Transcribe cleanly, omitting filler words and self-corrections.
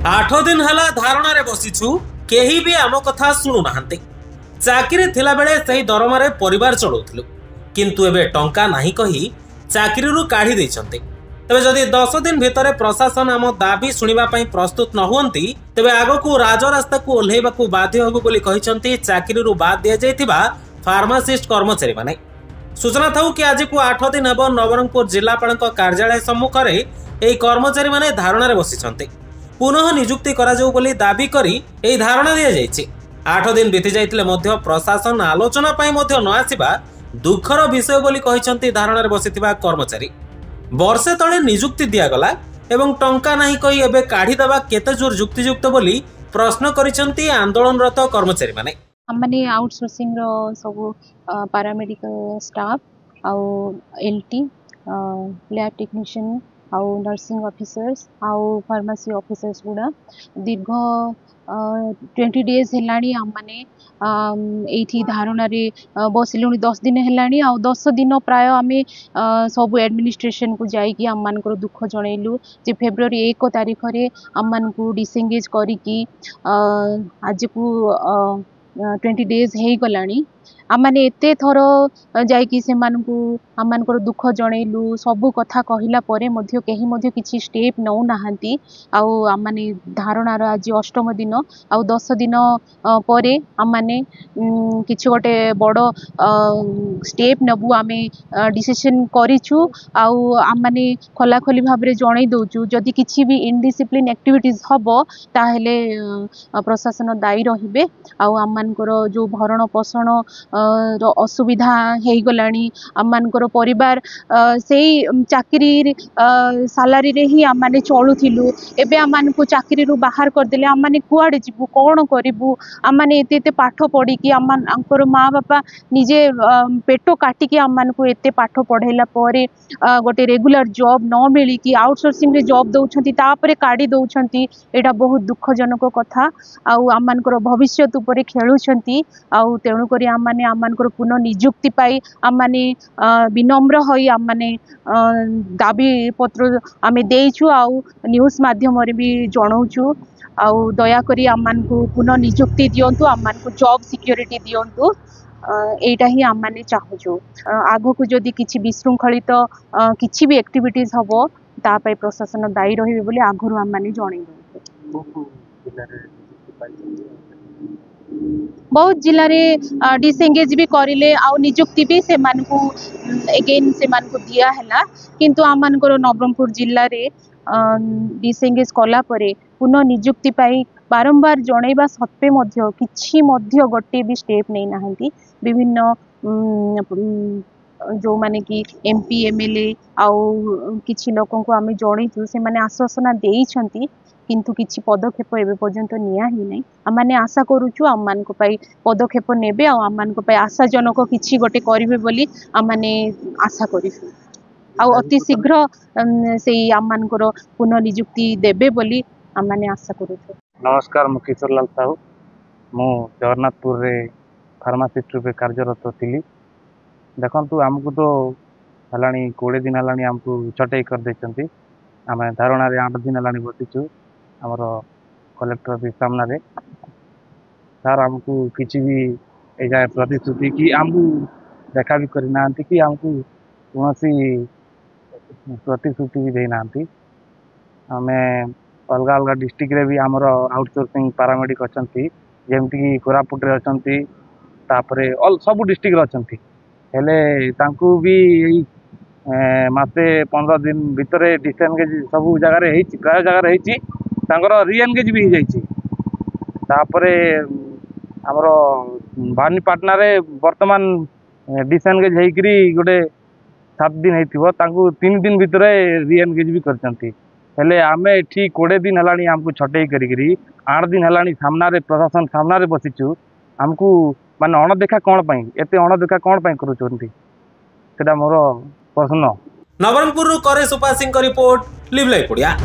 8 दिन हला धारणा रे बसिछु केही भी आम कथा सुनु नाहंते। चाकरी थिला बेले सही दरमारे परिवार चलाउथिलु किंतु एबे टंका नाही कही चाकरी रु काढी दैछन्ते। तबे जदि 10 दिन भितरे प्रशासन आम दाबी सुनिबा पई प्रस्तुत न हुअंती तबे आगकू राजरास्ता को ओल्हेबाकू बाध्य होबु बोली कहिसन्ती चाकरी रु बाद दिया जायतिबा फार्मासिस्ट कर्मचारी माने। सूचना थाउ कि आज को 8 दिन हेब नवरंगपुर जिलापाल कार्यालय सम्मुख में एही कर्मचारी माने धारणा रे बसिसन्ते। पुनः नियुक्ति करा जाऊ बोली दाबी करी एही धारणा दिया जायछि। 8 दिन बीती जाइतिले मध्य प्रशासन आलोचना पई मध्य न आसीबा दुखर विषय बोली कहिसन्ती धारणा रे बसिथिबा कर्मचारी। वर्षे तळे नियुक्ति दिया गला एवं टंका नाही कही एबे काढी दबा केते जोर युक्तियुक्त बोली प्रश्न करिसन्ती आंदोलनरत कर्मचारी माने। हमने आउटसोर्सिंग रो सब पैरामेडिकल स्टाफ आउ एलटी लैब टेक्नीशियन आउ नर्सिंग ऑफिसर्स आउ फार्मेसी ऑफिसर्स गुड़ा दीर्घ 20 डेज हेलाणी आमने एठी धारणा रे बसिलुनी 10 दिन हेलाणी आ 10 दिन प्राय आमे सब एडमिनिस्ट्रेशन को जाई कि आम मानकर दुख जणैलु जे फेब्रुआरी 1 तारिख रे आम मान को डिसएंगेज करी कि आज को 20 डेज हे गलानी आमने एते थर जाइकी से आमर दुख जणैलु सबु कथा कहला परे मध्य केही मध्य किछि स्टेप नौ नाहंती आउ आमने धारणार आज 8म दिन आउ 10 दिन परे आमने किछि गोटे बड़ स्टेप नबु आमे डिसिजन करिछु आउ आमने खोला खोली भाबरे जणै दउछु जदि किछि भी इनडिसिप्लिन एक्टिविटीज हबो ताहेले प्रशासन दायी रहिबे आउ आमनकर जो भरण पोषण असुविधा हो गलानी आमनकर परिवार से चाकरी सालारी रे ही आम माने चलुथिलु एबे आमन को चाकरी रु बाहर कर देले आम माने कुआडे जिबु कोन करिबु आम माने एते एते पाठ पढ़ी कि आमर माँ बापा निजे पेटो काटी कि आमन को एते पाठ पढ़ेला परे गोटे रेगुलर जॉब न मिली कि आउटसोर्सिंग रे जॉब दउछंती तापरे काडी दउछंती एटा बहुत दुखजनक कथा आउ आमनकर भविष्य उपरे खेलुछंती आउ तेणु करी आम माने आमनकर पुनः नियुक्ति पाई आम माने विनम्र होई आम माने दाबी पत्र आमे देइछु आउ न्यूज माध्यम रे भी जणाउछु आउ दया करी आम मान को पुनः नियुक्ति दियंतु आम मान को जॉब सिक्योरिटी दियंतु एटा ही आम माने चाहूछु। आगो को जदि किछि विशृंखलित किछि भी एक्टिविटीज हबो ता पई प्रशासन दायी रहिबे बोली आगुरु आम माने जणाइ दउ। बहुत जिले में डिसएंगेज भी करिले आउ नियुक्ति भी से मानकु अगेन से मानकु दिया हैला किंतु आमनकर नवरंगपुर जिल्ला रे डिसएंगेज कला परे पुनः नियुक्ति पाई बारंबार जणैबा सत्वे मध्य किछि मध्य गोटे भी स्टेप नै नाहंती। विभिन्न जो माने कि एमपी एमएलए आउ किछि लोकन को आमे जणैछु से माने आश्वासन देइछंती किंतु किछि पदक्षेप एबे पर्यंत निया ही नै। आमाने आशा करूछु आम मान को पाई पदक्षेप नेबे आ आम मान को पाई आशाजनक किछि गोटे करिवे बोली आमाने आशा करिछु आ अति शीघ्र से आम मान को पुनः नियुक्ति देबे बोली आमाने आशा करूछु। नमस्कार, मु किशोर लाल साहू मु जगन्नाथपुर रे फार्मासिस्ट रूपे कार्यरत थिली। देखंतु हमको तो हलाणी 20 दिन हलाणी हमको छटई कर देछंती। आमे धारणा रे 8 दिन हलाणी बसिछु हमर कलेक्टर ऑफिस सामना रे। सर हमको किसी भी एजा प्रतिश्रुति कि हमको देखा भी करना कि हमको कौन प्रतिश्रुति भी देना आम अलग अलग डिस्ट्रिक्ट रे भी आमर आउटसोर्सिंग पैरामेडिक अच्छा जमती कि कोरापुट रे अच्छी तापरे सब डिस्ट्रिक्ट अच्छी हेले तांकू भी मासे 15 दिन भितर डिसएंगेज सब जगह प्राय जगह रीएनगेज भी हो तापरे आमर भानीपाटना रे वर्तमान डिसएंगेज होकरी गोटे 7 दिन होता 3 दिन भितर रीएनगेज भी करचंती हेले आमे ठीक 20 दिन हलाणी हमको छटई करी 8 दिन हलाणी सामना रे प्रशासन सामना रे बसिचु हमको माने अणदेखा कौन पाई एते अणदेखा कौन पाई करूचंती सेटा मोर प्रश्न। नवरंगपुर करे सुपा सिंह रिपोर्ट लिव लाइव पड़िया।